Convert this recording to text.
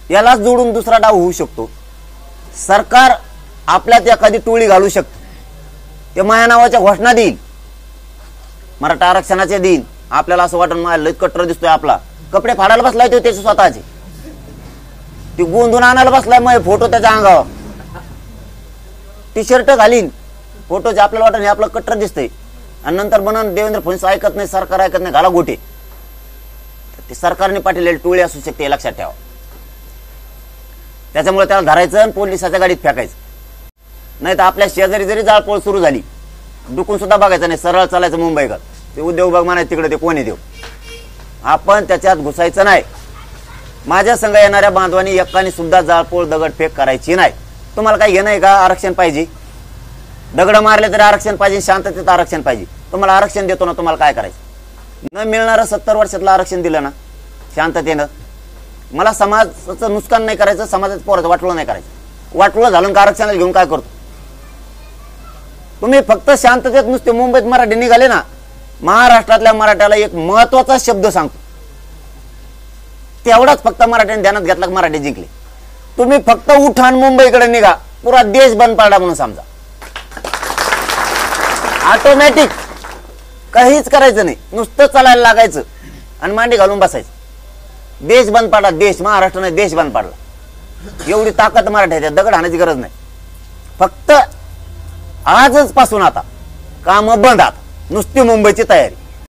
यालाच जोडून दुसरा डाव होऊ शकतो। सरकार आपल्यात एखादी टोळी घालू शकते, ते माया नावाच्या घोषणा देईल, मराठा आरक्षणाचे देईल। आपल्याला असं वाटून मला लय कट्टर दिसतोय, आपला कपडे फाडायला बसलाय तो त्याचे स्वतःचे, ती गोंधून आणायला बसलाय, मग फोटो त्याच्या अंगावर टी शर्ट घालीन, फोटो जे आपल्याला वाटत हे आपलं कट्टर दिसतंय, आणि नंतर म्हणून देवेंद्र फडणवीस ऐकत नाही, सरकार ऐकत नाही, घाला गोटे। ते सरकारने पाठवलेली टोळी असू शकते, हे लक्षात ठेवा। त्याच्यामुळे त्याला धरायचं आणि पोलिसाच्या गाडीत फेकायचं, नाही तर आपल्या शेजारी जरी जाळपोळ सुरू झाली, डुकून सुद्धा बघायचं नाही, सरळ चालायचं मुंबईकर। ते उद्योग बघ म्हणायचं तिकडे, ते कोणी देऊ, आपण त्याच्यात घुसायचं नाही। माझ्या संघ येणाऱ्या बांधवांनी एकाने सुद्धा जाळपोळ दगडफेक करायची नाही। तुम्हाला काही घेणं आहे का? आरक्षण पाहिजे, दगड मारले तरी आरक्षण पाहिजे, शांततेत आरक्षण पाहिजे। तुम्हाला आरक्षण देतो ना, तुम्हाला काय करायचं? न मिळणारं 70 वर्षातलं आरक्षण दिलं ना शांततेनं, मला समाजाचं नुकसान नाही करायचं, समाजाचं पोराचं वाटलं नाही करायचं। वाटलं झालं का आरक्षणाला घेऊन काय करतो तुम्ही? फक्त शांततेत नुसते मुंबईत मराठी निघाले ना, महाराष्ट्रातल्या मराठ्याला एक महत्वाचा शब्द सांगतो, तेवढाच फक्त मराठ्याने ध्यानात घेतला, मराठी जिंकले। तुम्ही फक्त उठान मुंबईकडे निघा, पुरा देश बंद पडला म्हणून समजा, ऑटोमॅटिक काहीच करायचं नाही, नुसतं चालायला लागायचं आणि मांडी घालून बसायचं। देश बंद पडला, देश, महाराष्ट्राने देश बंद पडला। एवढी ताकद मराठ्याच्या, दगड हाणायची गरज नाही। फक्त आजच पासून आता काम बंद, आता नुसती मुंबईची तयारी।